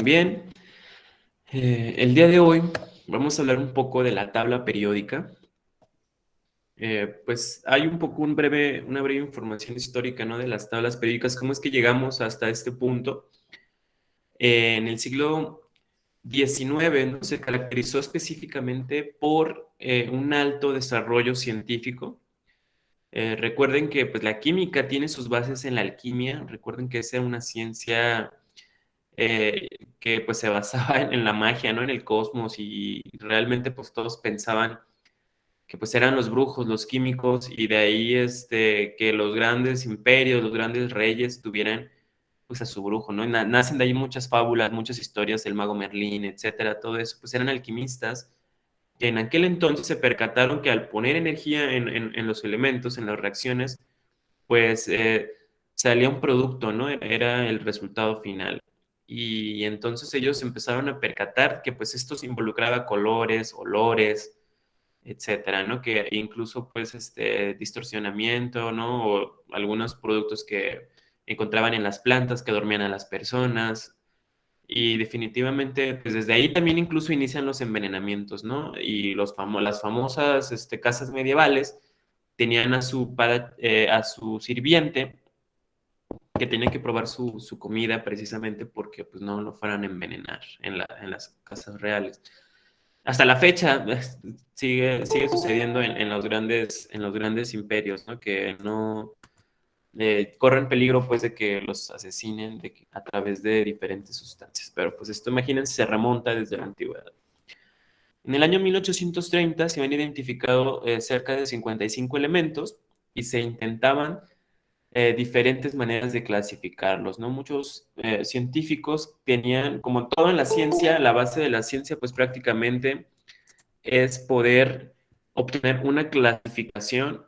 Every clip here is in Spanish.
también. El día de hoy vamos a hablar un poco de la tabla periódica. Pues hay un poco una breve información histórica, ¿no? De las tablas periódicas, cómo es que llegamos hasta este punto. En el siglo XIX, ¿no? Se caracterizó específicamente por un alto desarrollo científico. Recuerden que pues, la química tiene sus bases en la alquimia. Recuerden que esa era una ciencia eh, que pues se basaba en la magia, ¿no? En el cosmos y realmente pues todos pensaban que pues eran los brujos, los químicos y de ahí que los grandes imperios, los grandes reyes tuvieran pues a su brujo, ¿no? Y nacen de ahí muchas fábulas, muchas historias del mago Merlín, etcétera, todo eso, pues eran alquimistas que en aquel entonces se percataron que al poner energía en los elementos, en las reacciones, pues salía un producto, ¿no? Era el resultado final. Y entonces ellos empezaron a percatar que pues esto se involucraba colores, olores, etcétera, ¿no? Que incluso pues distorsionamiento, ¿no? O algunos productos que encontraban en las plantas que dormían a las personas. Y definitivamente, pues desde ahí también incluso inician los envenenamientos, ¿no? Y las famosas casas medievales tenían a su sirviente que tenía que probar su comida precisamente porque pues no lo fueran a envenenar en las casas reales. Hasta la fecha sigue sucediendo en los grandes imperios, ¿no? Que no corren peligro pues de que los asesinen a través de diferentes sustancias. Pero pues esto, imagínense, se remonta desde la antigüedad. En el año 1830 se habían identificado cerca de 55 elementos y se intentaban diferentes maneras de clasificarlos, ¿no? Muchos científicos tenían, como todo en la ciencia, la base de la ciencia, pues prácticamente es poder obtener una clasificación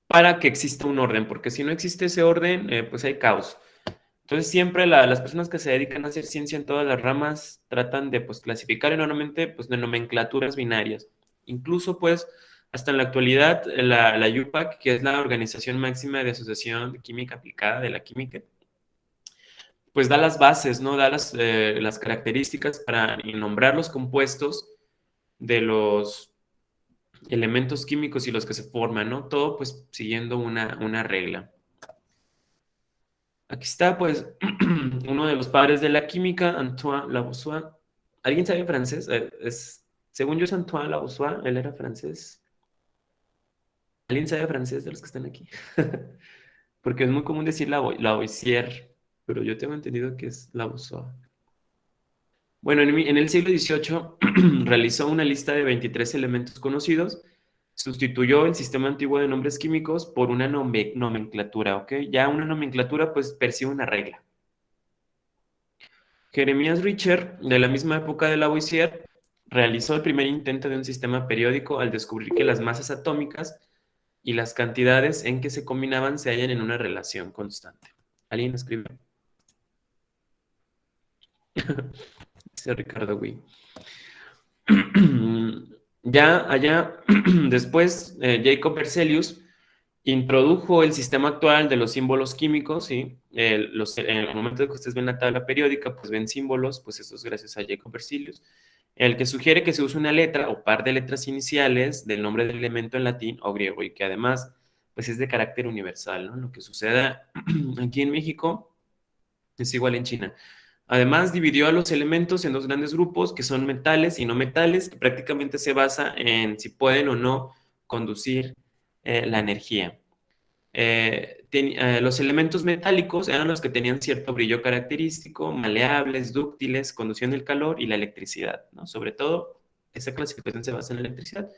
para que exista un orden, porque si no existe ese orden, pues hay caos. Entonces siempre las personas que se dedican a hacer ciencia en todas las ramas tratan de pues clasificar enormemente pues de nomenclaturas binarias. Incluso pues hasta en la actualidad la UPAC, que es la Organización Máxima de Asociación de Química Aplicada de la Química, pues da las bases, ¿no? Da las características para nombrar los compuestos de los elementos químicos y los que se forman, ¿no? Todo pues siguiendo una regla. Aquí está, pues, uno de los padres de la química, Antoine Lavoisier. ¿Alguien sabe francés? Según yo es Antoine Lavoisier, él era francés. ¿Alguien sabe francés de los que están aquí? Porque es muy común decir Lavoisier, pero yo tengo entendido que es Lavoisier. Bueno, en el siglo XVIII realizó una lista de 23 elementos conocidos, sustituyó el sistema antiguo de nombres químicos por una nomenclatura, ¿ok? Ya una nomenclatura pues percibe una regla. Jeremías Richer, de la misma época de Lavoisier, realizó el primer intento de un sistema periódico al descubrir que las masas atómicas y las cantidades en que se combinaban se hallan en una relación constante. ¿Alguien escribe? Dice Ricardo Gui. Ya allá después, Jacob Berzelius introdujo el sistema actual de los símbolos químicos, ¿sí? En el momento de que ustedes ven la tabla periódica, pues ven símbolos, pues eso es gracias a Jacob Berzelius, el que sugiere que se use una letra o par de letras iniciales del nombre del elemento en latín o griego y que además, pues es de carácter universal, ¿no? Lo que suceda aquí en México es igual en China. Además, dividió a los elementos en dos grandes grupos que son metales y no metales, que prácticamente se basa en si pueden o no conducir la energía. Los elementos metálicos eran los que tenían cierto brillo característico, maleables, dúctiles, conducían el calor y la electricidad, ¿no? Sobre todo, esa clasificación se basa en la electricidad.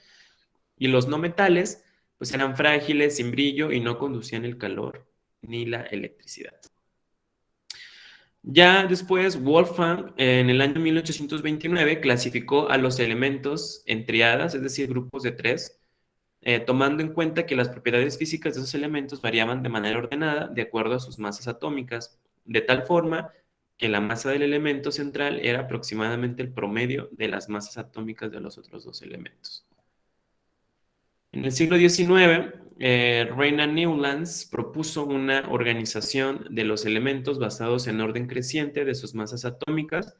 Y los no metales, pues eran frágiles, sin brillo y no conducían el calor ni la electricidad. Ya después, Wolfgang, en el año 1829, clasificó a los elementos en triadas, es decir, grupos de tres, tomando en cuenta que las propiedades físicas de esos elementos variaban de manera ordenada de acuerdo a sus masas atómicas, de tal forma que la masa del elemento central era aproximadamente el promedio de las masas atómicas de los otros dos elementos. En el siglo XIX, Reina Newlands propuso una organización de los elementos basados en orden creciente de sus masas atómicas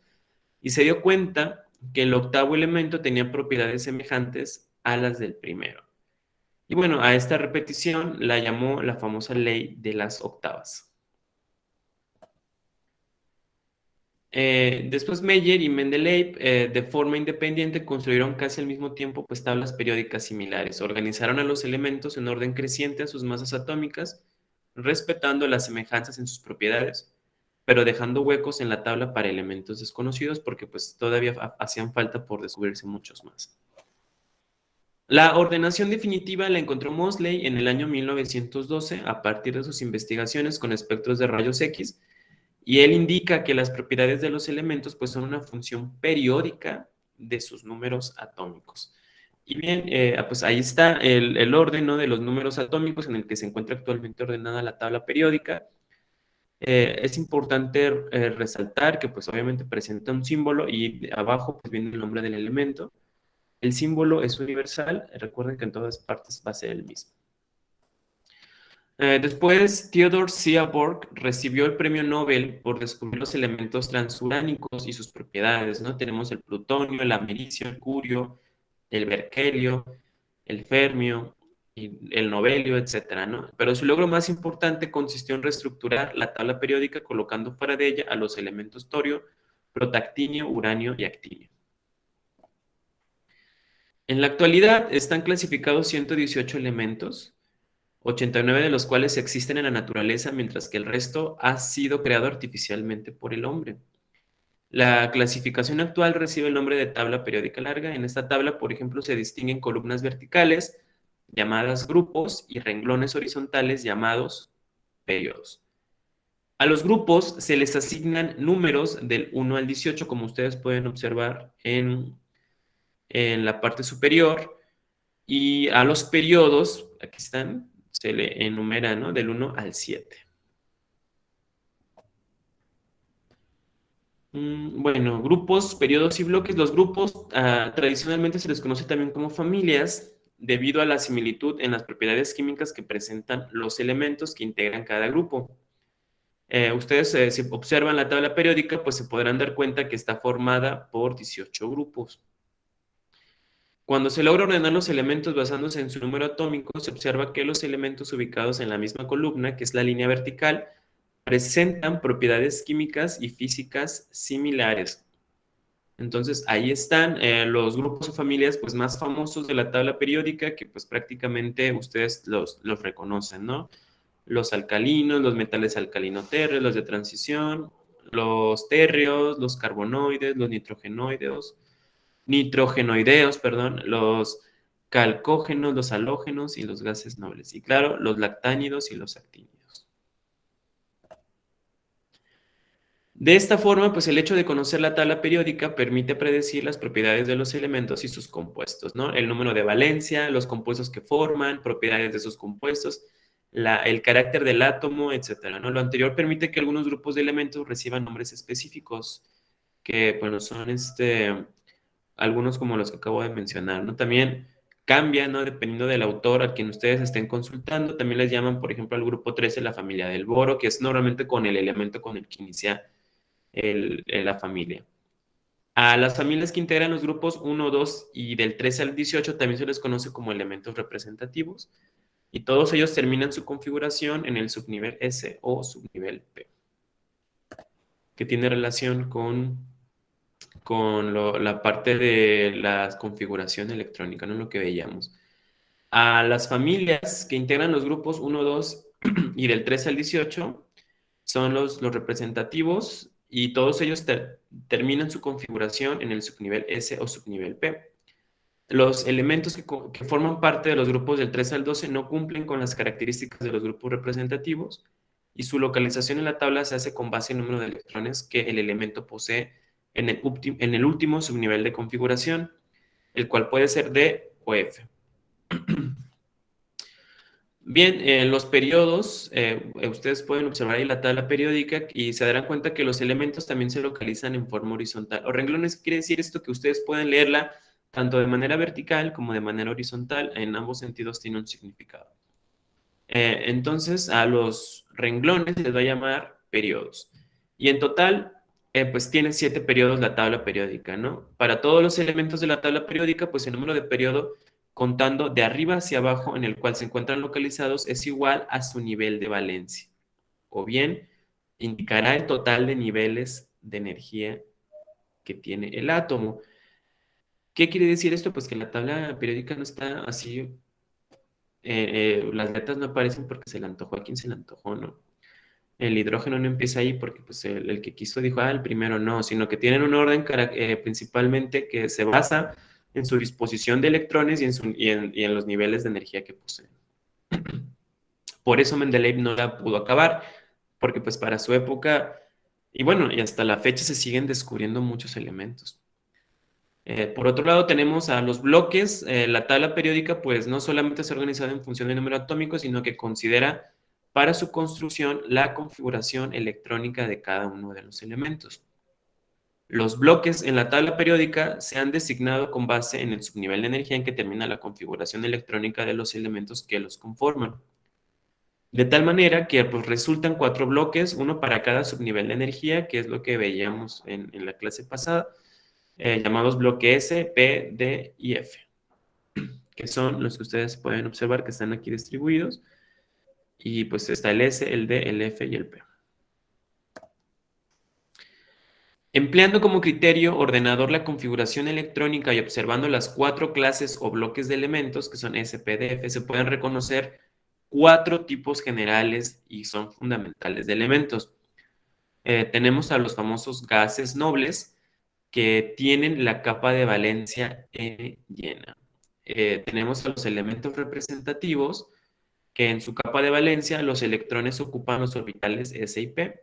y se dio cuenta que el octavo elemento tenía propiedades semejantes a las del primero. Y bueno, a esta repetición la llamó la famosa ley de las octavas. Después Meyer y Mendeleev, de forma independiente, construyeron casi al mismo tiempo pues, tablas periódicas similares. Organizaron a los elementos en orden creciente a sus masas atómicas, respetando las semejanzas en sus propiedades, pero dejando huecos en la tabla para elementos desconocidos porque pues, todavía hacían falta por descubrirse muchos más. La ordenación definitiva la encontró Moseley en el año 1912 a partir de sus investigaciones con espectros de rayos X, y él indica que las propiedades de los elementos pues, son una función periódica de sus números atómicos. Y bien, pues ahí está el orden, ¿no?, de los números atómicos en el que se encuentra actualmente ordenada la tabla periódica. Es importante resaltar que pues obviamente presenta un símbolo y abajo pues viene el nombre del elemento. El símbolo es universal, recuerden que en todas partes va a ser el mismo. Después, Theodor Seaborg recibió el premio Nobel por descubrir los elementos transuránicos y sus propiedades, ¿no? Tenemos el plutonio, el americio, el curio, el berkelio, el fermio, y el novelio, etcétera, ¿no? Pero su logro más importante consistió en reestructurar la tabla periódica colocando fuera de ella a los elementos torio, protactinio, uranio y actinio. En la actualidad están clasificados 118 elementos, 89 de los cuales existen en la naturaleza, mientras que el resto ha sido creado artificialmente por el hombre. La clasificación actual recibe el nombre de tabla periódica larga. En esta tabla, por ejemplo, se distinguen columnas verticales, llamadas grupos, y renglones horizontales, llamados periodos. A los grupos se les asignan números del 1 al 18, como ustedes pueden observar en la parte superior, y a los periodos, aquí están, se le enumera, ¿no?, del 1 al 7. Bueno, grupos, periodos y bloques. Los grupos tradicionalmente se les conoce también como familias debido a la similitud en las propiedades químicas que presentan los elementos que integran cada grupo. Ustedes, si observan la tabla periódica, pues se podrán dar cuenta que está formada por 18 grupos. Cuando se logra ordenar los elementos basándose en su número atómico, se observa que los elementos ubicados en la misma columna, que es la línea vertical, presentan propiedades químicas y físicas similares. Entonces, ahí están los grupos o familias pues, más famosos de la tabla periódica que pues prácticamente ustedes los reconocen, ¿no? Los alcalinos, los metales alcalino-térreos, los de transición, los térreos, los carbonoides, los nitrogenoideos, perdón, los calcógenos, los halógenos y los gases nobles. Y claro, los lactánidos y los actínidos. De esta forma, pues el hecho de conocer la tabla periódica permite predecir las propiedades de los elementos y sus compuestos, ¿no? El número de valencia, los compuestos que forman, propiedades de esos compuestos, el carácter del átomo, etcétera, ¿no? Lo anterior permite que algunos grupos de elementos reciban nombres específicos, que, bueno, son algunos como los que acabo de mencionar, ¿no? También cambia, ¿no?, dependiendo del autor a quien ustedes estén consultando. También les llaman, por ejemplo, al grupo 13 la familia del boro, que es normalmente con el elemento con el que inicia la familia. A las familias que integran los grupos 1, 2 y del 13 al 18 también se les conoce como elementos representativos, y todos ellos terminan su configuración en el subnivel S o subnivel P, que tiene relación con la parte de la configuración electrónica, ¿no?, lo que veíamos. A las familias que integran los grupos 1, 2 y del 13 al 18 son los representativos, y todos ellos terminan su configuración en el subnivel S o subnivel P. Los elementos que forman parte de los grupos del 13 al 12 no cumplen con las características de los grupos representativos, y su localización en la tabla se hace con base en el número de electrones que el elemento posee en el último subnivel de configuración, el cual puede ser D o F. Bien, los periodos, ustedes pueden observar ahí la tabla periódica y se darán cuenta que los elementos también se localizan en forma horizontal. O renglones, quiere decir esto, que ustedes pueden leerla tanto de manera vertical como de manera horizontal, en ambos sentidos tiene un significado. Entonces, a los renglones les va a llamar periodos. Y en total, pues tiene 7 periodos la tabla periódica, ¿no? Para todos los elementos de la tabla periódica, pues el número de periodo contando de arriba hacia abajo en el cual se encuentran localizados es igual a su nivel de valencia. O bien, indicará el total de niveles de energía que tiene el átomo. ¿Qué quiere decir esto? Pues que la tabla periódica no está así, las letras no aparecen porque se le antojó a quien se le antojó, ¿no? El hidrógeno no empieza ahí porque pues, el que quiso dijo, el primero no, sino que tienen un orden principalmente que se basa en su disposición de electrones y en los niveles de energía que poseen. Por eso Mendeleev no la pudo acabar, porque pues para su época, y bueno, y hasta la fecha se siguen descubriendo muchos elementos. Por otro lado, tenemos a los bloques. La tabla periódica, pues, no solamente está organizada en función del número atómico, sino que considera para su construcción la configuración electrónica de cada uno de los elementos. Los bloques en la tabla periódica se han designado con base en el subnivel de energía en que termina la configuración electrónica de los elementos que los conforman. De tal manera que pues, resultan 4 bloques, uno para cada subnivel de energía, que es lo que veíamos en la clase pasada, llamados bloque S, P, D y F, que son los que ustedes pueden observar que están aquí distribuidos. Y pues está el S, el D, el F y el P. Empleando como criterio ordenador la configuración electrónica y observando las 4 clases o bloques de elementos, que son S, P, D, F, se pueden reconocer 4 tipos generales y son fundamentales de elementos. Tenemos a los famosos gases nobles, que tienen la capa de valencia N llena. Tenemos a los elementos representativos, que en su capa de valencia los electrones ocupan los orbitales S y P.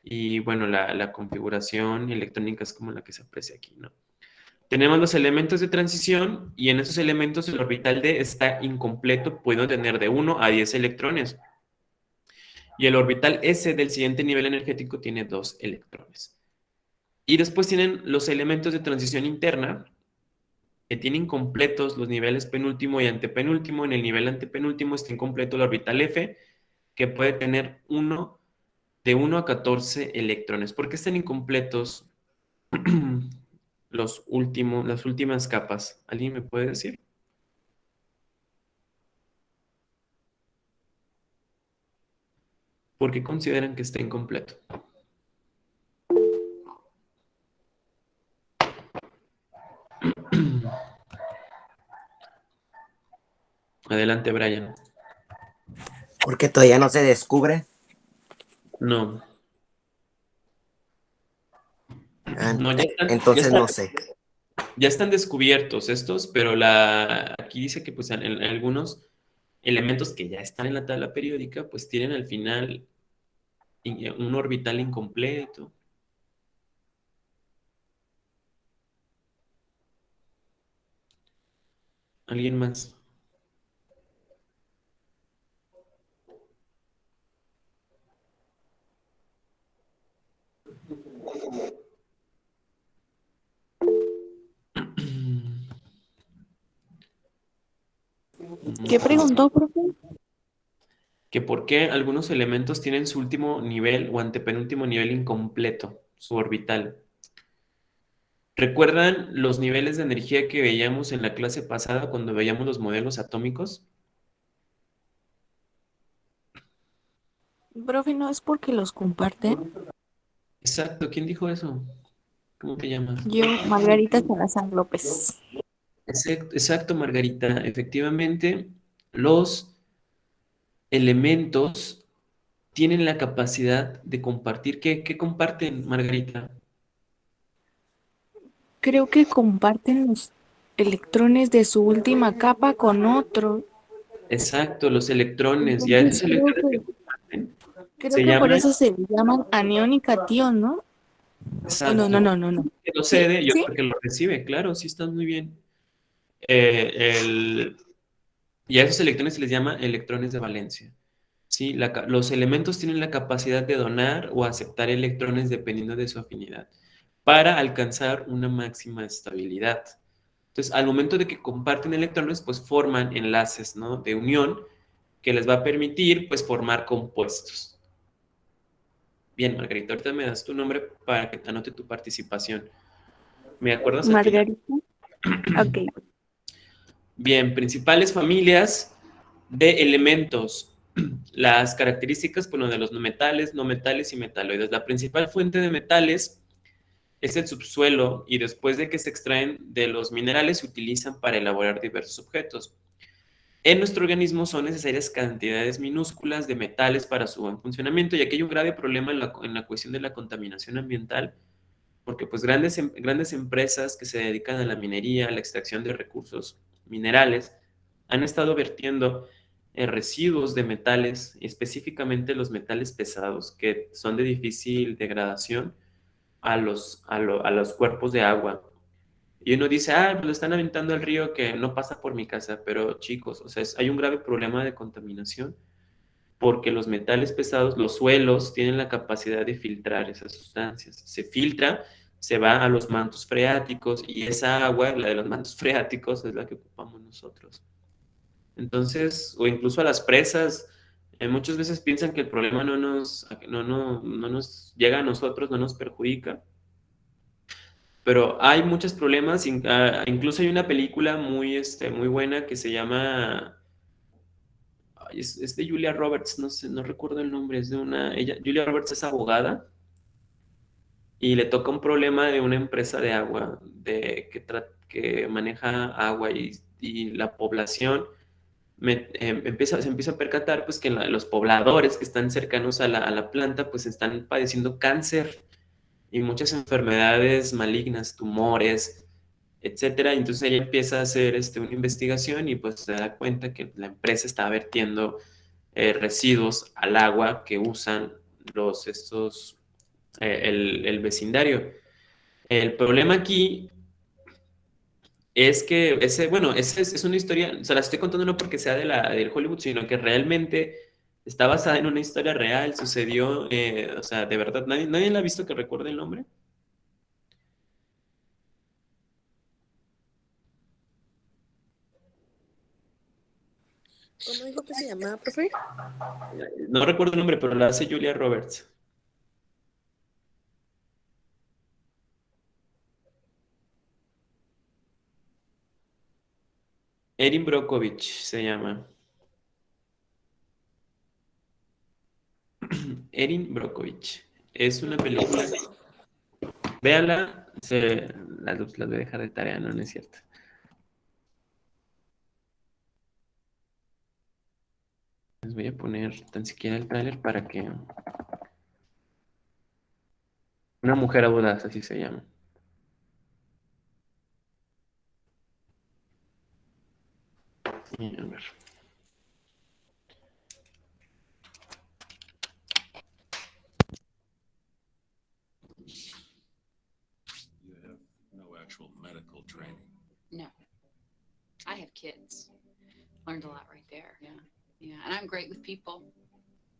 Y bueno, la configuración electrónica es como la que se aprecia aquí, ¿no? Tenemos los elementos de transición y en esos elementos el orbital D está incompleto, puede tener de 1 a 10 electrones. Y el orbital S del siguiente nivel energético tiene 2 electrones. Y después tienen los elementos de transición interna, que tienen completos los niveles penúltimo y antepenúltimo. En el nivel antepenúltimo está incompleto el orbital F, que puede tener de 1 a 14 electrones. ¿Por qué están incompletos las últimas capas? ¿Alguien me puede decir? ¿Por qué consideran que está incompleto? Adelante, Brian. Porque todavía no se descubre. No. No, Entonces no sé. ya están descubiertos estos, pero aquí dice que pues en algunos elementos que ya están en la tabla periódica, pues tienen al final un orbital incompleto. ¿Alguien más? ¿Qué preguntó, profe? Que por qué algunos elementos tienen su último nivel o antepenúltimo nivel incompleto, su orbital. ¿Recuerdan los niveles de energía que veíamos en la clase pasada cuando veíamos los modelos atómicos? Profe, ¿no es porque los comparten? Exacto, ¿quién dijo eso? ¿Cómo te llamas? Yo, Margarita Salazar López. Exacto, Margarita. Efectivamente, los elementos tienen la capacidad de compartir. ¿Qué comparten, Margarita? Creo que comparten los electrones de su última capa con otro. Exacto, los electrones. Y a esos Entonces electrones que comparten creo se que por llaman, eso se llaman anión y catión, ¿no? Oh, no, no, exacto, no, no, no. que lo Sí, cede y sí. otro que lo recibe. Claro, sí estás muy bien. Y a esos electrones se les llama electrones de valencia. ¿Sí? Los elementos tienen la capacidad de donar o aceptar electrones dependiendo de su afinidad para alcanzar una máxima estabilidad. Entonces, al momento de que comparten electrones, pues forman enlaces, ¿no?, de unión que les va a permitir, pues, formar compuestos. Bien, Margarita, ahorita me das tu nombre para que te anote tu participación. ¿Me acuerdas al final? Margarita. Ok. Bien, principales familias de elementos. Las características, bueno, de los no metales y metaloides. La principal fuente de metales es el subsuelo y después de que se extraen de los minerales se utilizan para elaborar diversos objetos. En nuestro organismo son necesarias cantidades minúsculas de metales para su buen funcionamiento, y aquí hay un grave problema en la cuestión de la contaminación ambiental, porque pues grandes empresas que se dedican a la minería, a la extracción de recursos minerales, han estado vertiendo residuos de metales, específicamente los metales pesados, que son de difícil degradación a los cuerpos de agua. Y uno dice, pues lo están aventando al río que no pasa por mi casa, pero chicos, o sea, hay un grave problema de contaminación porque los metales pesados, los suelos, tienen la capacidad de filtrar esas sustancias. Se filtra, se va a los mantos freáticos y esa agua, la de los mantos freáticos, es la que ocupamos nosotros. Entonces, o incluso a las presas, muchas veces piensan que el problema no nos llega a nosotros, no nos perjudica, pero hay muchos problemas, incluso hay una película muy buena que se llama, es de Julia Roberts, no sé, no recuerdo el nombre, Julia Roberts es abogada y le toca un problema de una empresa de agua, que maneja agua y la población se empieza a percatar pues que los pobladores que están cercanos a la planta pues están padeciendo cáncer y muchas enfermedades malignas, tumores, etcétera. Entonces ella empieza a hacer una investigación y pues se da cuenta que la empresa está vertiendo residuos al agua que usan el vecindario. El problema aquí es que es una historia, o sea, la estoy contando no porque sea del Hollywood, sino que realmente está basada en una historia real, sucedió, o sea, de verdad, nadie la ha visto, que recuerde el nombre. ¿Cómo dijo que se llamaba, profe? No recuerdo el nombre, pero la hace Julia Roberts. Erin Brockovich se llama. Erin Brockovich. Es una película. Véanla. Las voy a dejar de tarea, no es cierto. Les voy a poner tan siquiera el tráiler para que... Una mujer audaz, así se llama. Y a ver. You have no actual medical training. No. I have kids. Learned a lot right there. Yeah. Yeah. And I'm great with people.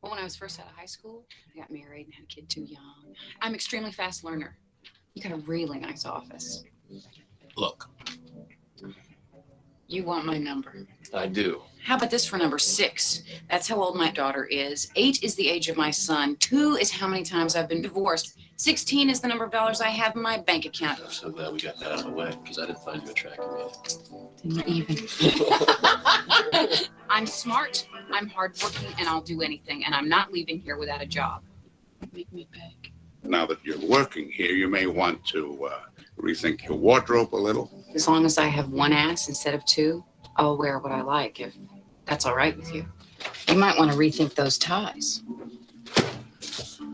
Well, when I was first out of high school, I got married and had a kid too young. I'm extremely fast learner. You got a really nice office. Look, You want my number. I do. How about this for number 6? That's how old my daughter is. 8 is the age of my son. 2 is how many times I've been divorced. 16 is the number of dollars I have in my bank account. I'm so glad we got that out of the way because I didn't find you attractive yet. Didn't even. I'm smart, I'm hardworking, and I'll do anything. And I'm not leaving here without a job. Make me beg. Now that you're working here, you may want to rethink your wardrobe a little. As long as I have one ass instead of 2, I'll wear what I like, if that's all right with you. You might want to rethink those ties.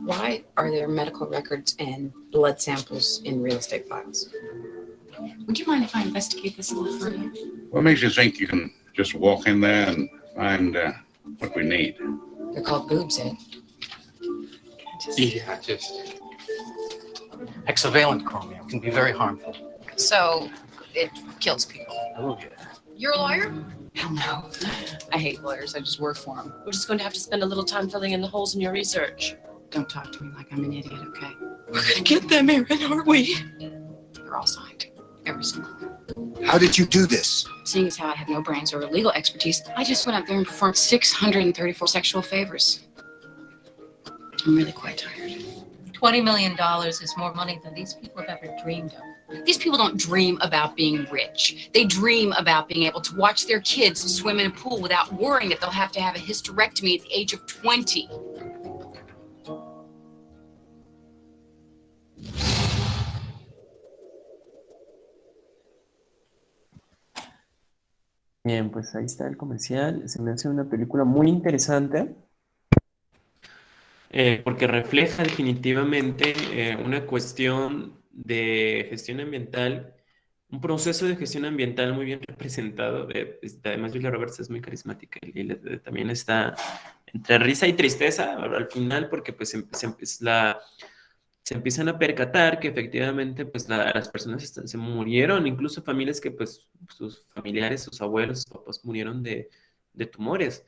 Why are there medical records and blood samples in real estate files? Would you mind if I investigate this a little further? What makes you think you can just walk in there and find what we need? They're called boobs, Ed. Yeah, just hexavalent chromium can be very harmful. So it kills people. Oh, yeah. You're a lawyer? Hell no. I hate lawyers. I just work for them. We're just going to have to spend a little time filling in the holes in your research. Don't talk to me like I'm an idiot, okay? We're going to get them, Erin, aren't we? They're all signed. Every single one. How did you do this? Seeing as how I have no brains or legal expertise, I just went out there and performed 634 sexual favors. I'm really quite tired. $20 million is more money than these people have ever dreamed of. These people don't dream about being rich. They dream about being able to watch their kids swim in a pool without worrying that they'll have to have a hysterectomy at the age of 20. Bien, pues ahí está el comercial. Se me hace una película muy interesante porque refleja definitivamente una cuestión de gestión ambiental, un proceso de gestión ambiental muy bien representado. Además, Julia Roberts es muy carismática y también está entre risa y tristeza al final porque pues se empiezan a percatar que efectivamente pues las personas se murieron, incluso familias que pues sus familiares, sus abuelos, sus papás murieron de tumores,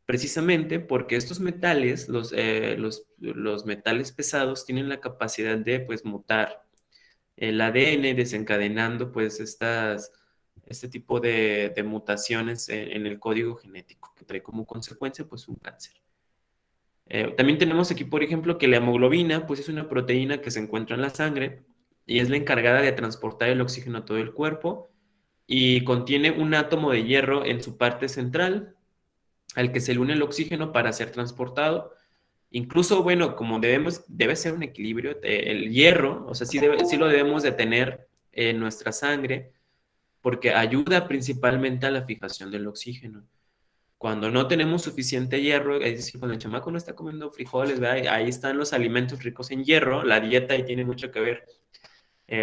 precisamente porque estos metales, los metales pesados tienen la capacidad de pues mutar el ADN desencadenando pues este tipo de mutaciones en el código genético que trae como consecuencia pues un cáncer. También tenemos aquí, por ejemplo, que la hemoglobina, pues es una proteína que se encuentra en la sangre y es la encargada de transportar el oxígeno a todo el cuerpo y contiene un átomo de hierro en su parte central al que se le une el oxígeno para ser transportado. Incluso, bueno, como debe ser un equilibrio, el hierro, o sea, sí lo debemos de tener en nuestra sangre porque ayuda principalmente a la fijación del oxígeno. Cuando no tenemos suficiente hierro, es decir, cuando el chamaco no está comiendo frijoles, ¿verdad? Ahí están los alimentos ricos en hierro, la dieta ahí tiene mucho que ver.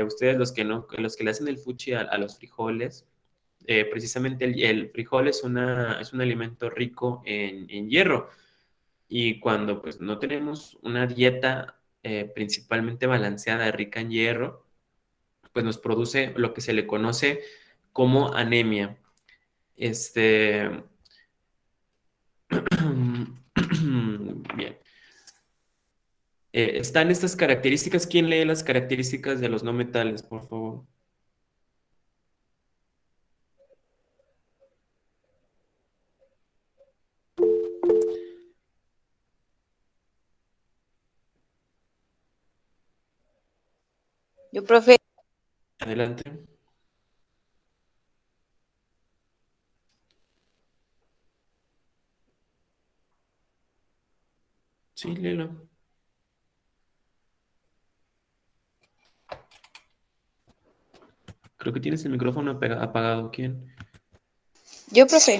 Ustedes los que le hacen el fuchi a los frijoles, precisamente el frijol es un alimento rico en hierro. Y cuando pues no tenemos una dieta principalmente balanceada, rica en hierro, pues nos produce lo que se le conoce como anemia. Bien. Están estas características. ¿Quién lee las características de los no metales, por favor? Yo, profe. Adelante. Sí, léelo. Creo que tienes el micrófono apagado. ¿Quién? Yo, profe.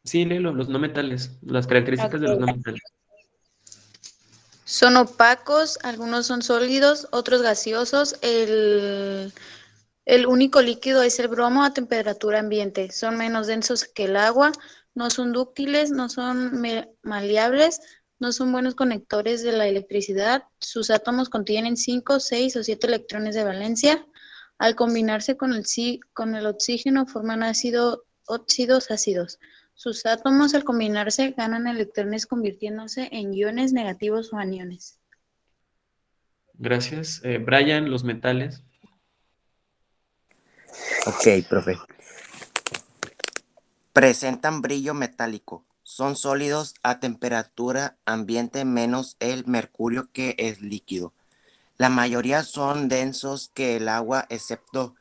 Sí, léelo, los no metales, las características de los no Ok. metales. Son opacos, algunos son sólidos, otros gaseosos. El único líquido es el bromo a temperatura ambiente. Son menos densos que el agua, no son dúctiles, no son maleables, no son buenos conectores de la electricidad. Sus átomos contienen 5, 6 o 7 electrones de valencia. Al combinarse con el oxígeno forman óxidos ácidos. Sus átomos al combinarse ganan electrones convirtiéndose en iones negativos o aniones. Gracias. Brian, los metales. Ok, profe. Presentan brillo metálico. Son sólidos a temperatura ambiente menos el mercurio que es líquido. La mayoría son densos que el agua excepto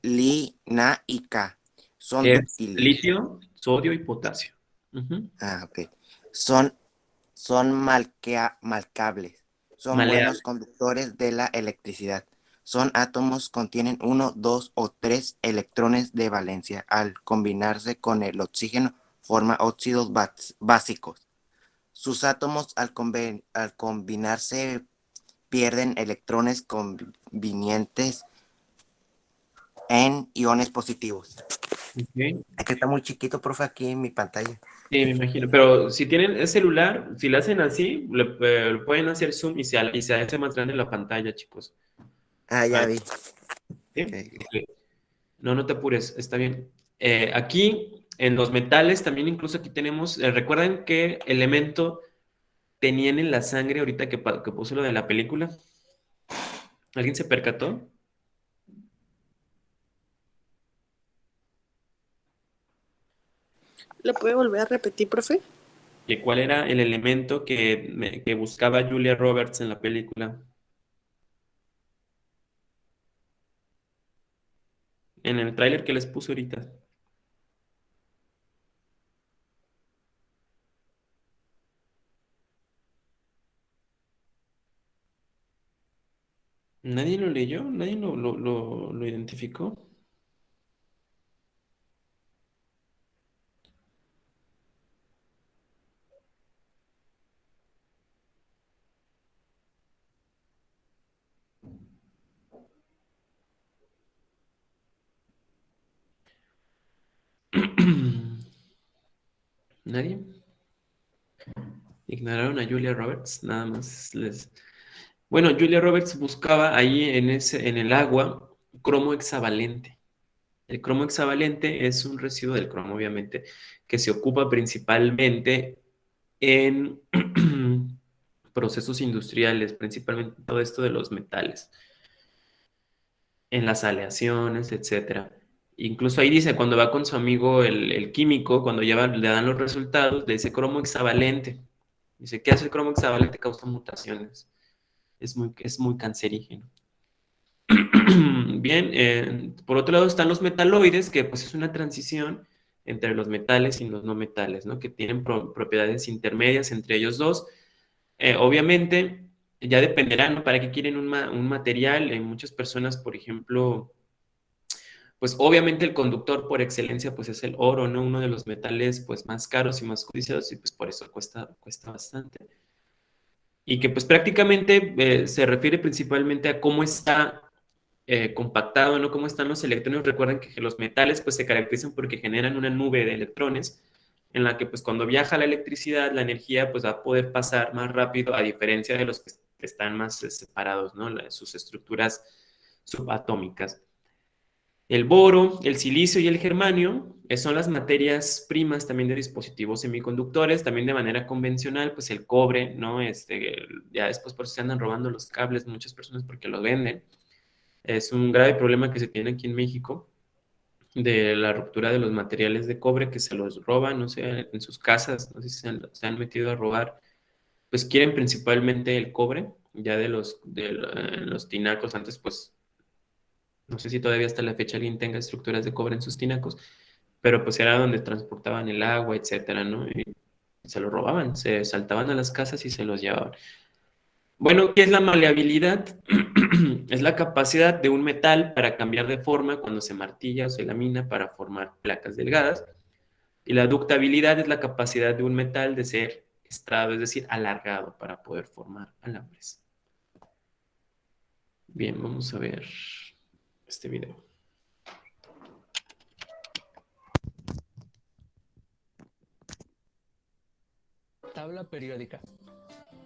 Li, Na y K. Son Es dúctiles. litio, sodio y potasio. Ok. Son malcables. Son Maleables. buenos conductores de la electricidad. Son átomos, contienen 1, 2 o 3 electrones de valencia. Al combinarse con el oxígeno, forma óxidos básicos. Sus átomos al combinarse pierden electrones convenientes en iones positivos. Okay. Es que está muy chiquito, profe, aquí en mi pantalla. Sí, me imagino. Pero si tienen el celular, si lo hacen así, le pueden hacer zoom y se hace más grande la pantalla, chicos. Ya vi. ¿Sí? Okay. No te apures, está bien. Aquí, en los metales, también incluso aquí tenemos, ¿recuerdan qué elemento tenían en la sangre ahorita que puso lo de la película? ¿Alguien se percató? ¿Le puede volver a repetir, profe? ¿Y cuál era el elemento que buscaba Julia Roberts en la película? En el tráiler que les puse ahorita. ¿Nadie lo leyó? ¿Nadie lo identificó? ¿Nadie? Ignoraron a Julia Roberts, nada más les... Bueno, Julia Roberts buscaba ahí en el agua cromo hexavalente. El cromo hexavalente es un residuo del cromo, obviamente, que se ocupa principalmente en procesos industriales, principalmente todo esto de los metales, en las aleaciones, etcétera. Incluso ahí dice, cuando va con su amigo el químico, cuando le dan los resultados, le dice cromo hexavalente. Dice, ¿qué hace el cromo hexavalente? Causa mutaciones. Es muy cancerígeno. Bien, por otro lado están los metaloides, que pues es una transición entre los metales y los no metales, ¿no? Que tienen propiedades intermedias entre ellos dos. Obviamente, ya dependerá, ¿no? ¿Para qué quieren un material? Muchas personas, por ejemplo, pues obviamente el conductor por excelencia pues es el oro, ¿no? Uno de los metales pues más caros y más codiciados y pues por eso cuesta bastante. Y que pues prácticamente se refiere principalmente a cómo está compactado, ¿no? Cómo están los electrones. Recuerden que los metales pues se caracterizan porque generan una nube de electrones en la que pues cuando viaja la electricidad, la energía pues va a poder pasar más rápido a diferencia de los que están más separados, ¿no? Sus estructuras subatómicas. El boro, el silicio y el germanio son las materias primas también de dispositivos semiconductores, también de manera convencional, pues el cobre, ¿no? Ya después por eso se andan robando los cables muchas personas porque los venden. Es un grave problema que se tiene aquí en México de la ruptura de los materiales de cobre que se los roban, no sé, en sus casas, no sé si se han metido a robar, pues quieren principalmente el cobre, ya de los tinacos, antes pues, no sé si todavía hasta la fecha alguien tenga estructuras de cobre en sus tinacos, pero pues era donde transportaban el agua, etcétera, ¿no? Y se lo robaban, se saltaban a las casas y se los llevaban. Bueno, ¿qué es la maleabilidad? Es la capacidad de un metal para cambiar de forma cuando se martilla o se lamina para formar placas delgadas. Y la ductabilidad es la capacidad de un metal de ser estrado, es decir, alargado para poder formar alambres. Bien, vamos a ver este video. Tabla periódica.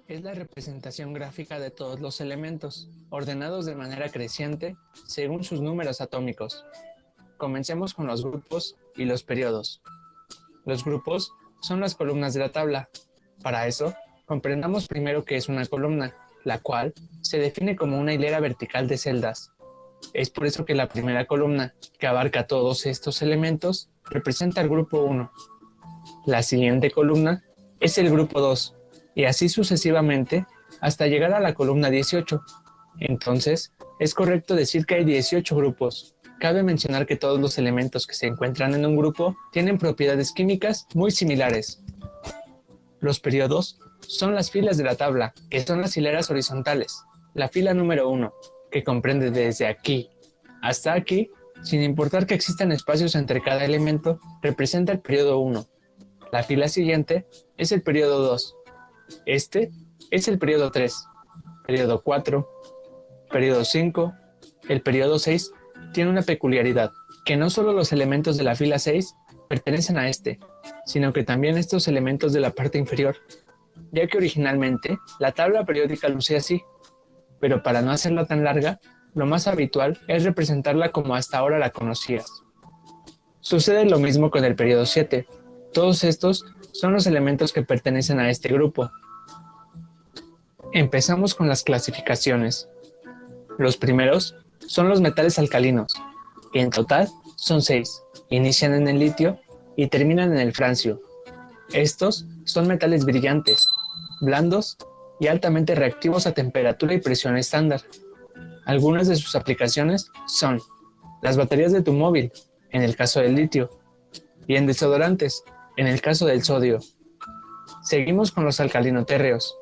Es la representación gráfica de todos los elementos, ordenados de manera creciente según sus números atómicos. Comencemos con los grupos y los periodos. Los grupos son las columnas de la tabla. Para eso, comprendamos primero qué es una columna, la cual se define como una hilera vertical de celdas. Es por eso que la primera columna, que abarca todos estos elementos, representa el grupo 1. La siguiente columna es el grupo 2, y así sucesivamente hasta llegar a la columna 18. Entonces, es correcto decir que hay 18 grupos. Cabe mencionar que todos los elementos que se encuentran en un grupo tienen propiedades químicas muy similares. Los periodos son las filas de la tabla, que son las hileras horizontales. La fila número 1, que comprende desde aquí hasta aquí, sin importar que existan espacios entre cada elemento, representa el periodo 1. La fila siguiente es el periodo 2. Este es el periodo 3, periodo 4, periodo 5. El periodo 6 tiene una peculiaridad, que no solo los elementos de la fila 6 pertenecen a este, sino que también estos elementos de la parte inferior, ya que originalmente la tabla periódica lucía así, pero para no hacerla tan larga, lo más habitual es representarla como hasta ahora la conocías. Sucede lo mismo con el periodo 7. Todos estos son los elementos que pertenecen a este grupo. Empezamos con las clasificaciones. Los primeros son los metales alcalinos, que en total son 6. Inician en el litio y terminan en el francio. Estos son metales brillantes, blandos y altamente reactivos a temperatura y presión estándar. Algunas de sus aplicaciones son las baterías de tu móvil, en el caso del litio, y en desodorantes, en el caso del sodio. Seguimos con los alcalinotérreos.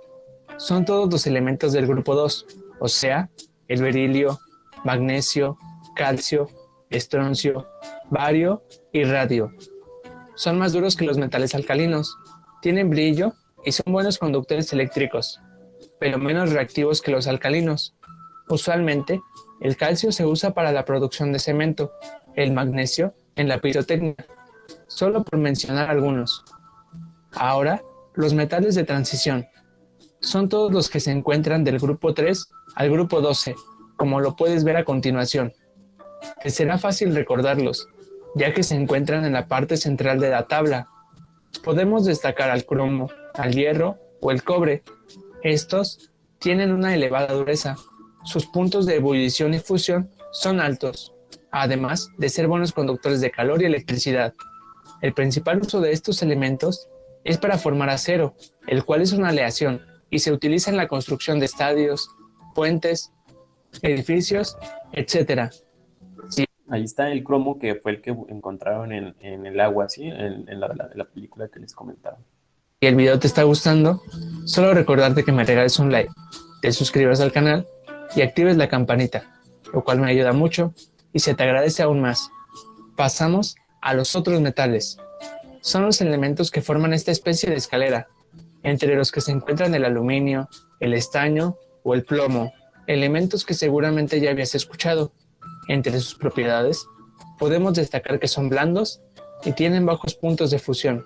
Son todos los elementos del grupo 2, o sea, el berilio, magnesio, calcio, estroncio, bario y radio. Son más duros que los metales alcalinos, tienen brillo y son buenos conductores eléctricos, pero menos reactivos que los alcalinos. Usualmente, el calcio se usa para la producción de cemento, el magnesio en la pirotecnia, solo por mencionar algunos. Ahora, los metales de transición. Son todos los que se encuentran del grupo 3 al grupo 12, como lo puedes ver a continuación. Te será fácil recordarlos, ya que se encuentran en la parte central de la tabla. Podemos destacar al cromo, al hierro o el cobre. Estos tienen una elevada dureza. Sus puntos de ebullición y fusión son altos, además de ser buenos conductores de calor y electricidad. El principal uso de estos elementos es para formar acero, el cual es una aleación y se utiliza en la construcción de estadios, puentes, edificios, etc. Sí, ahí está el cromo que fue el que encontraron en el agua, ¿sí? En la película que les comentaba. Si el video te está gustando, solo recordarte que me regales un like, te suscribas al canal y actives la campanita, lo cual me ayuda mucho y se te agradece aún más. Pasamos a los otros metales. Son los elementos que forman esta especie de escalera, entre los que se encuentran el aluminio, el estaño o el plomo, elementos que seguramente ya habías escuchado. Entre sus propiedades, podemos destacar que son blandos y tienen bajos puntos de fusión.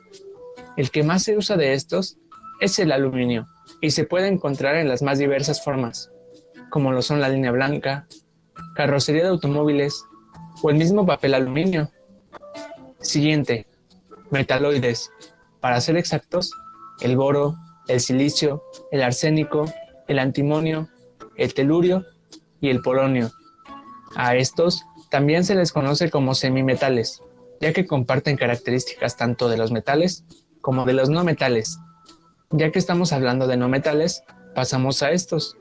El que más se usa de estos es el aluminio y se puede encontrar en las más diversas formas, como lo son la línea blanca, carrocería de automóviles o el mismo papel aluminio. Siguiente, metaloides. Para ser exactos, el boro, el silicio, el arsénico, el antimonio, el telurio y el polonio. A estos también se les conoce como semimetales, ya que comparten características tanto de los metales como de los no metales. Ya que estamos hablando de no metales, pasamos a estos.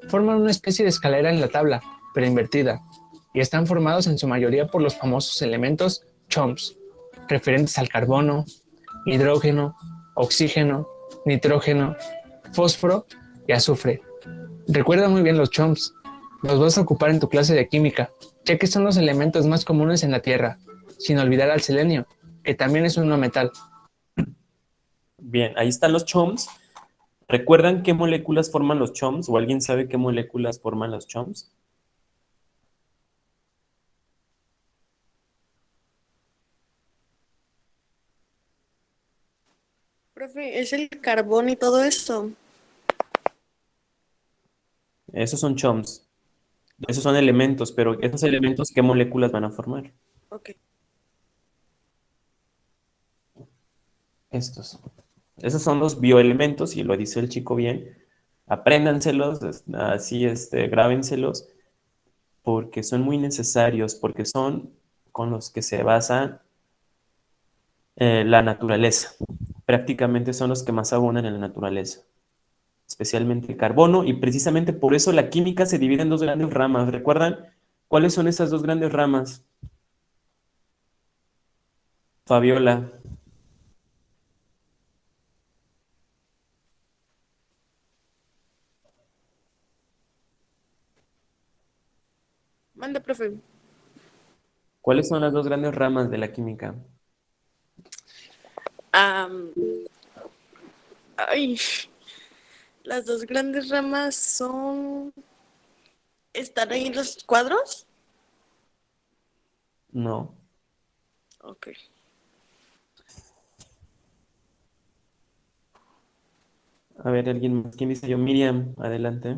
Forman una especie de escalera en la tabla, pero invertida, y están formados en su mayoría por los famosos elementos CHOMS, referentes al carbono, hidrógeno, oxígeno, nitrógeno, fósforo y azufre. Recuerda muy bien los CHOMS, los vas a ocupar en tu clase de química, ya que son los elementos más comunes en la Tierra, sin olvidar al selenio, que también es un no metal. Bien, ahí están los CHOMS. ¿Recuerdan qué moléculas forman los CHOMS? ¿O alguien sabe qué moléculas forman los CHOMS? Profe, es el carbón y todo esto. Esos son CHOMS. Esos son elementos, pero esos elementos, ¿qué moléculas van a formar? Ok. Estos. Esos son los bioelementos, y lo dice el chico bien. Apréndanselos, así, grábenselos, porque son muy necesarios, porque son con los que se basa la naturaleza. Prácticamente son los que más abundan en la naturaleza, especialmente el carbono, y precisamente por eso la química se divide en dos grandes ramas. ¿Recuerdan cuáles son esas dos grandes ramas? Fabiola. Mande, profe. ¿Cuáles son las dos grandes ramas de la química? Ay, las dos grandes ramas son... ¿Están ahí los cuadros? No. Ok. A ver, alguien más. ¿Quién dice yo? Miriam, adelante.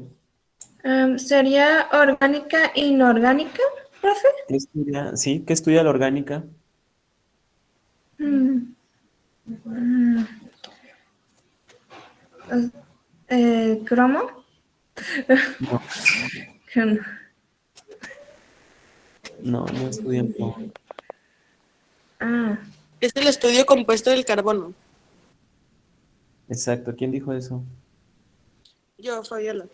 ¿Sería orgánica e inorgánica, profe? ¿Qué estudia? Sí, ¿qué estudia la orgánica? ¿Cromo? No, no estudian plomo. Ah, Es el estudio compuesto del carbono. Exacto, ¿quién dijo eso? Yo, Fabiola.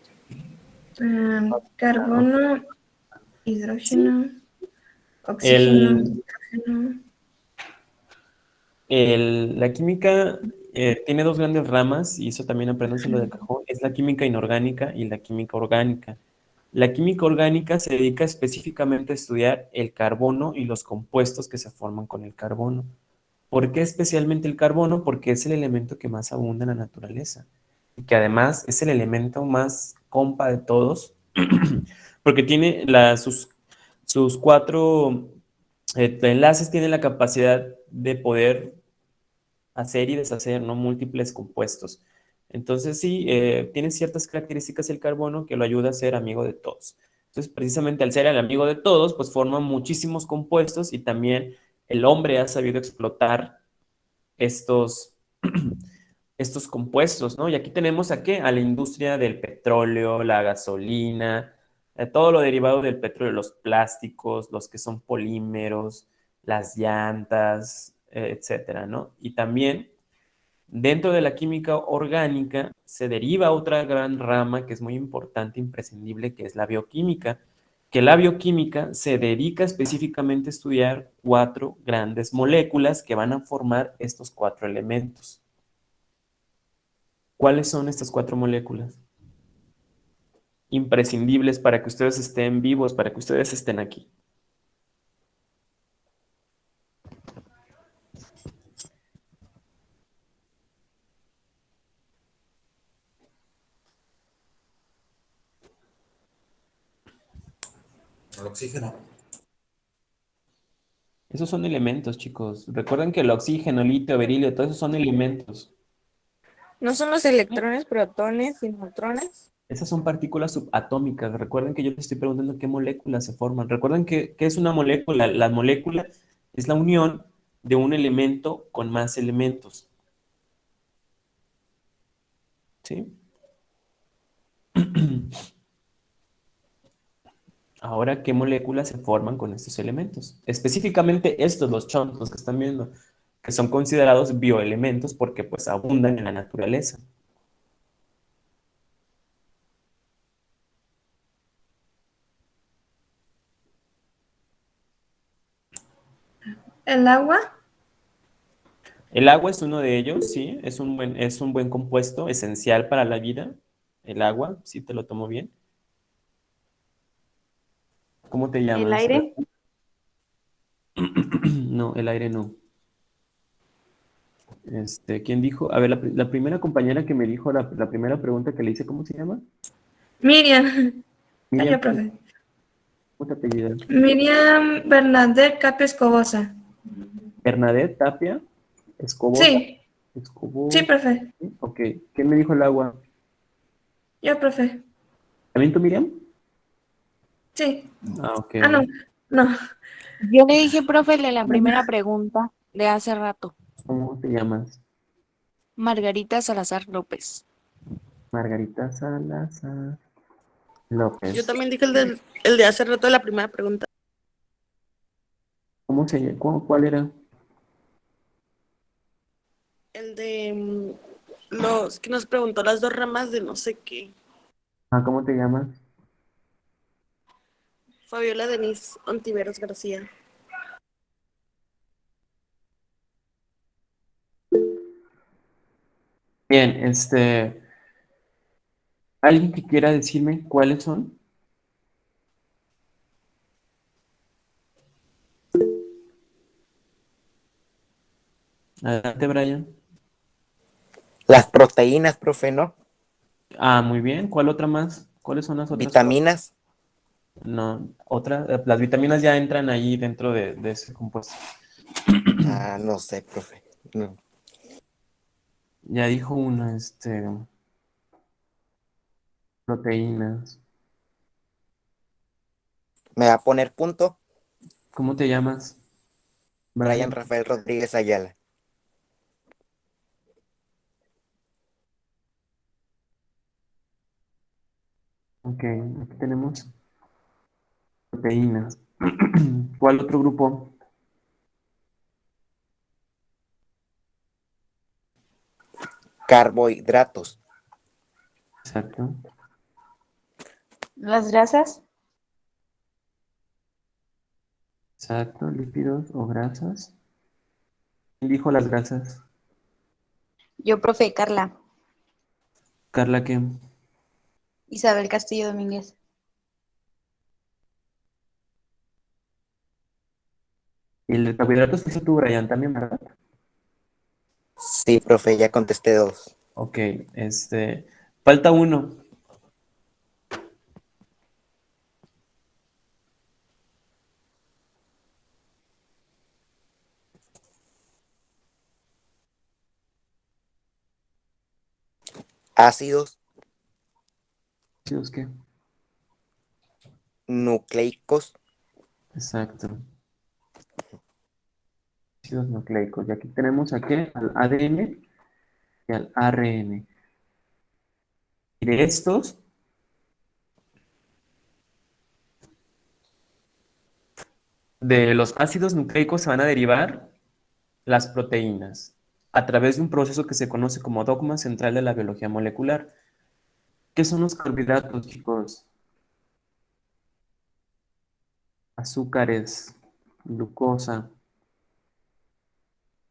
Carbono, hidrógeno, oxígeno, El, nitrógeno. la química tiene dos grandes ramas, y eso también apréndanselo de cajón, es la química inorgánica y la química orgánica. La química orgánica se dedica específicamente a estudiar el carbono y los compuestos que se forman con el carbono. ¿Por qué especialmente el carbono? Porque es el elemento que más abunda en la naturaleza y que además es el elemento más compa de todos, porque tiene sus cuatro enlaces, tiene la capacidad de poder hacer y deshacer, ¿no? Múltiples compuestos. Entonces sí, tiene ciertas características el carbono que lo ayuda a ser amigo de todos. Entonces, precisamente al ser el amigo de todos, pues forma muchísimos compuestos, y también el hombre ha sabido explotar estos, estos compuestos, ¿no? Y aquí tenemos a qué? A la industria del petróleo, la gasolina, todo lo derivado del petróleo, los plásticos, los que son polímeros, las llantas, etcétera, ¿no? Y también dentro de la química orgánica se deriva otra gran rama que es muy importante, imprescindible, que es la bioquímica, que la bioquímica se dedica específicamente a estudiar cuatro grandes moléculas que van a formar estos cuatro elementos. ¿Cuáles son estas cuatro moléculas? Imprescindibles para que ustedes estén vivos, para que ustedes estén aquí. El oxígeno. Esos son elementos, chicos. Recuerden que el oxígeno, litio, berilio, todos esos son elementos. ¿No son los electrones, protones y neutrones? Esas son partículas subatómicas. Recuerden que yo les estoy preguntando qué moléculas se forman. Recuerden que, ¿qué es una molécula? La molécula es la unión de un elemento con más elementos. ¿Sí? Ahora, ¿qué moléculas se forman con estos elementos? Específicamente estos, los chunks, los que están viendo, que son considerados bioelementos porque pues abundan en la naturaleza. ¿El agua? El agua es uno de ellos, sí, es un buen compuesto esencial para la vida. El agua, sí te lo tomo bien. ¿Cómo te ¿El llamas? aire? No, el aire no. ¿Quién dijo? A ver, la primera compañera que me dijo la primera pregunta que le hice, ¿cómo se llama? Miriam. Miriam, Yo, profe. ¿cómo te apellidas? Miriam Bernadette Capio Escobosa. Bernadette Tapia Escobosa. Sí, sí, profe. Ok, ¿quién me dijo el agua? Yo, profe. ¿También tú, Miriam? Sí. Ah, ok. Ah, no, no. Yo le dije, profe, de la primera pregunta de hace rato. ¿Cómo te llamas? Margarita Salazar López. Margarita Salazar Yo López. también dije el de hace rato de la primera pregunta. ¿Cómo se llama? ¿Cuál era? El de los que nos preguntó las dos ramas de no sé qué. Ah, ¿cómo te llamas? Fabiola Denise Ontiveros García. Bien, ¿alguien que quiera decirme cuáles son? Adelante, Brian. Las proteínas, profe, ¿no? Ah, muy bien. ¿Cuál otra más? ¿Cuáles son las otras Vitaminas. cuatro? No, las vitaminas ya entran ahí dentro de ese compuesto. Ah, no sé, profe. No. Ya dijo una, proteínas. ¿Me va a poner punto? ¿Cómo te llamas? Brian Rafael Rodríguez Ayala. Ok, aquí tenemos proteínas. ¿Cuál otro grupo? carbohidratos. Exacto. Las grasas, Exacto, lípidos o grasas. ¿Quién dijo las grasas? yo, profe, Carla, Carla, ¿qué? Isabel Castillo Domínguez. Y el de carbohidratos que hizo tú, Brian, también, ¿verdad? Sí, profe, ya contesté 2. Ok, falta uno. Ácidos ¿Ácidos qué? nucleicos, Exacto. Ácidos nucleicos. Y aquí tenemos a qué? Al ADN y al ARN. Y de estos, de los ácidos nucleicos se van a derivar las proteínas a través de un proceso que se conoce como dogma central de la biología molecular. ¿Qué son los carbohidratos, chicos? Azúcares, glucosa.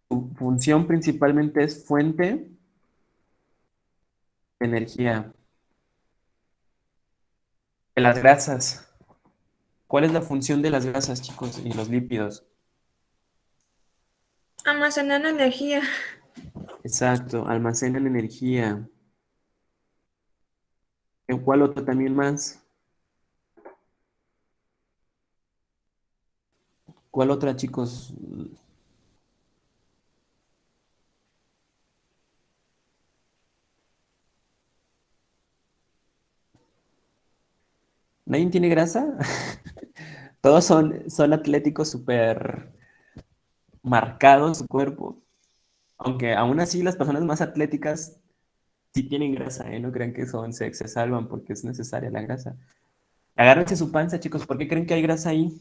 Su función principalmente es fuente de energía. De las grasas. ¿Cuál es la función de las grasas, chicos, y los lípidos? Almacenando energía. Exacto, almacenan energía. ¿En cuál otro también más? ¿Cuál otra, chicos? ¿Nadie tiene grasa? Todos son atléticos súper marcados su cuerpo. Aunque aún así las personas más atléticas sí tienen grasa, ¿eh? No crean que se salvan porque es necesaria la grasa. Agárrense su panza, chicos. ¿Por qué creen que hay grasa ahí?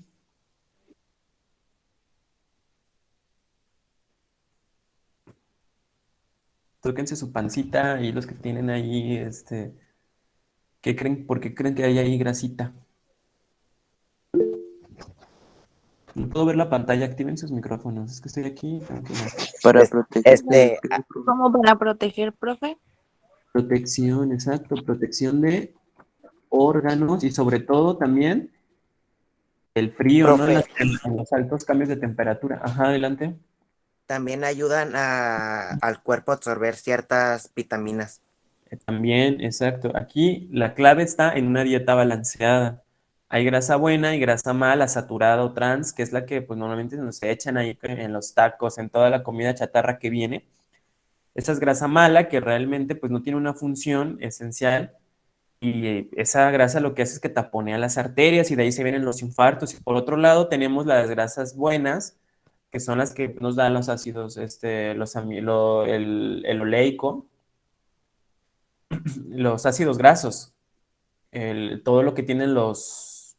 Tóquense su pancita y los que tienen ahí, ¿qué creen? ¿Por qué creen que hay ahí grasita? No puedo ver la pantalla, activen sus micrófonos. Es que estoy aquí. para Es- proteger. ¿Cómo para proteger, profe? Protección, exacto. Protección de órganos y sobre todo también el frío, ¿no? Profe, En los altos cambios de temperatura. Ajá, adelante. también ayudan al cuerpo a absorber ciertas vitaminas. También, exacto. Aquí la clave está en una dieta balanceada. Hay grasa buena y grasa mala, saturada o trans, que es la que pues normalmente nos echan ahí en los tacos, en toda la comida chatarra que viene. Esa es grasa mala que realmente pues no tiene una función esencial y esa grasa lo que hace es que taponea las arterias y de ahí se vienen los infartos. Y por otro lado tenemos las grasas buenas, que son las que nos dan los ácidos, el oleico, los ácidos grasos, todo lo que tienen los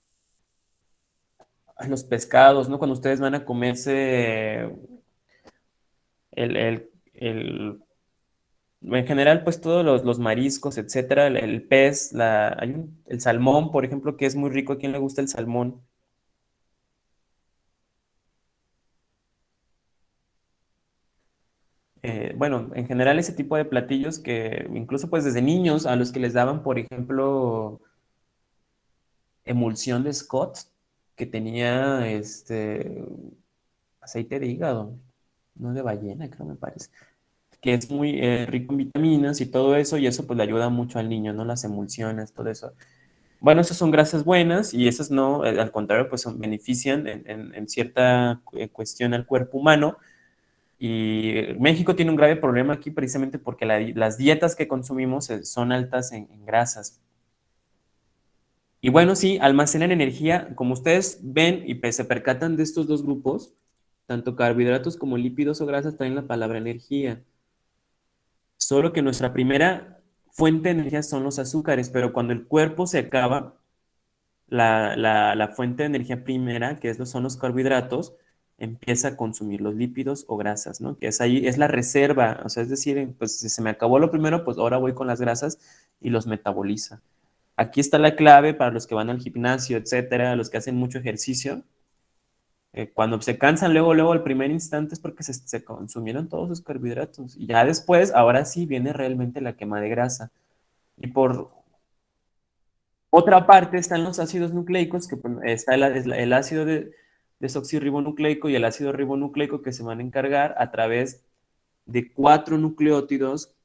pescados, ¿no? Cuando ustedes van a comerse en general, pues todos los mariscos, etcétera, el pez, el salmón, por ejemplo, que es muy rico. ¿A quién le gusta el salmón? Bueno, en general ese tipo de platillos que incluso pues desde niños a los que les daban, por ejemplo, emulsión de Scott, que tenía aceite de hígado, no de ballena, creo me parece, que es muy rico en vitaminas y todo eso, y eso pues le ayuda mucho al niño, ¿no? Las emulsiones, todo eso. Bueno, esas son grasas buenas y esas no, al contrario, pues benefician en cierta cuestión al cuerpo humano. Y México tiene un grave problema aquí precisamente porque las dietas que consumimos son altas en grasas. Y bueno, sí, almacenan energía. Como ustedes ven y se percatan de estos dos grupos, tanto carbohidratos como lípidos o grasas traen la palabra energía. Solo que nuestra primera fuente de energía son los azúcares, pero cuando el cuerpo se acaba, la fuente de energía primera, son los carbohidratos, empieza a consumir los lípidos o grasas, ¿no? Que es ahí, es la reserva, o sea, es decir, pues si se me acabó lo primero, pues ahora voy con las grasas y los metaboliza. Aquí está la clave para los que van al gimnasio, etcétera, los que hacen mucho ejercicio. Cuando se cansan luego al primer instante es porque se consumieron todos sus carbohidratos. Y ya después, ahora sí viene realmente la quema de grasa. Y por otra parte están los ácidos nucleicos, que pues, está el ácido desoxirribonucleico y el ácido ribonucleico que se van a encargar a través de 4 nucleótidos,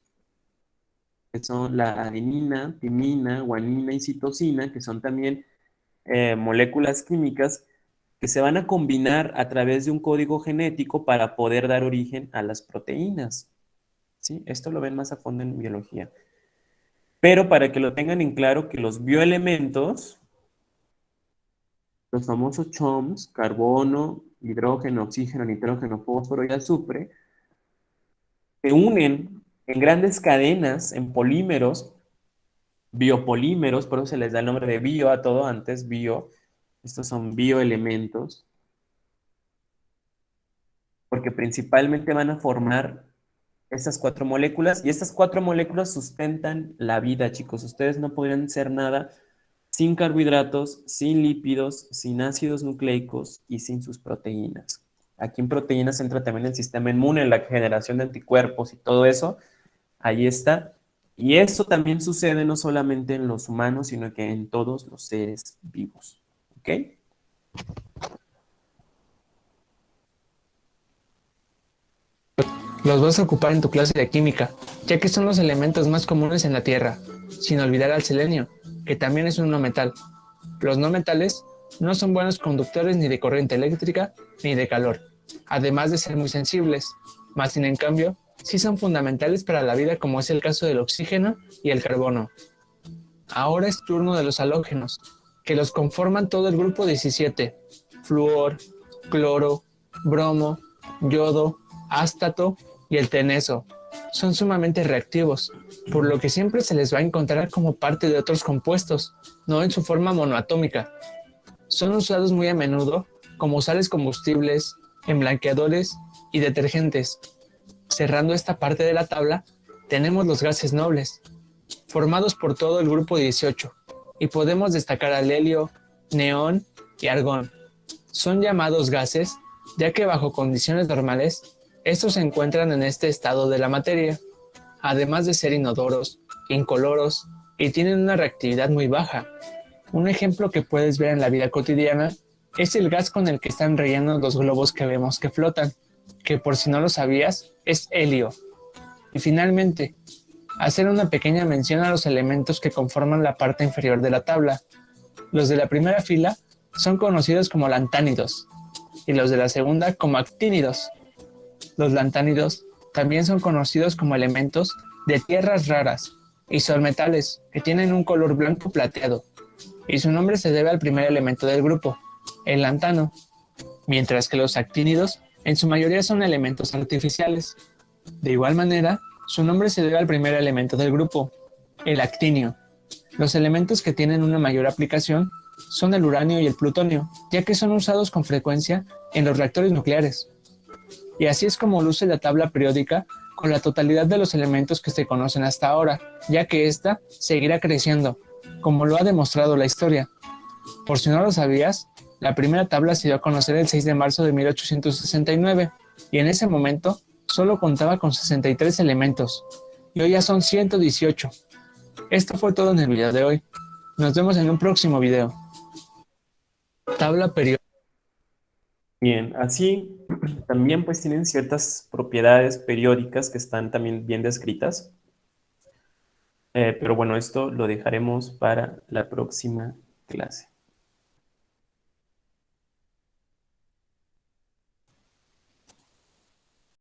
que son la adenina, timina, guanina y citosina, que son también moléculas químicas que se van a combinar a través de un código genético para poder dar origen a las proteínas. ¿Sí? Esto lo ven más a fondo en biología. Pero para que lo tengan en claro que los bioelementos, los famosos CHOMS, carbono, hidrógeno, oxígeno, nitrógeno, fósforo y azufre, se unen en grandes cadenas, en polímeros, biopolímeros, por eso se les da el nombre de bio a todo antes, bio. Estos son bioelementos, porque principalmente van a formar estas 4 moléculas, y estas 4 moléculas sustentan la vida, chicos. Ustedes no podrían ser nada sin carbohidratos, sin lípidos, sin ácidos nucleicos y sin sus proteínas. Aquí en proteínas entra también el sistema inmune, la generación de anticuerpos y todo eso. Ahí está. Y eso también sucede no solamente en los humanos, sino que en todos los seres vivos. ¿Ok? Los vas a ocupar en tu clase de química, ya que son los elementos más comunes en la Tierra, sin olvidar al selenio, que también es un no metal. Los no metales no son buenos conductores ni de corriente eléctrica ni de calor, además de ser muy sensibles, más sin en cambio, sí son fundamentales para la vida, como es el caso del oxígeno y el carbono. Ahora es turno de los halógenos, que los conforman todo el grupo 17, flúor, cloro, bromo, yodo, ástato y el teneso. Son sumamente reactivos, por lo que siempre se les va a encontrar como parte de otros compuestos, no en su forma monoatómica. Son usados muy a menudo como sales combustibles, en blanqueadores y detergentes. Cerrando esta parte de la tabla, tenemos los gases nobles, formados por todo el grupo 18, y podemos destacar al helio, neón y argón. Son llamados gases, ya que bajo condiciones normales, estos se encuentran en este estado de la materia, además de ser inodoros, incoloros y tienen una reactividad muy baja. Un ejemplo que puedes ver en la vida cotidiana es el gas con el que están rellenos los globos que vemos que flotan, que por si no lo sabías, es helio. Y finalmente, hacer una pequeña mención a los elementos que conforman la parte inferior de la tabla. Los de la primera fila son conocidos como lantánidos y los de la segunda como actínidos. Los lantánidos también son conocidos como elementos de tierras raras y son metales que tienen un color blanco plateado, y su nombre se debe al primer elemento del grupo, el lantano, mientras que los actínidos en su mayoría son elementos artificiales. De igual manera, su nombre se debe al primer elemento del grupo, el actinio. Los elementos que tienen una mayor aplicación son el uranio y el plutonio, ya que son usados con frecuencia en los reactores nucleares. Y así es como luce la tabla periódica con la totalidad de los elementos que se conocen hasta ahora, ya que ésta seguirá creciendo, como lo ha demostrado la historia. Por si no lo sabías, la primera tabla se dio a conocer el 6 de marzo de 1869, y en ese momento solo contaba con 63 elementos, y hoy ya son 118. Esto fue todo en el video de hoy. Nos vemos en un próximo video. Tabla periódica. Bien, así también pues tienen ciertas propiedades periódicas que están también bien descritas. Pero bueno, esto lo dejaremos para la próxima clase.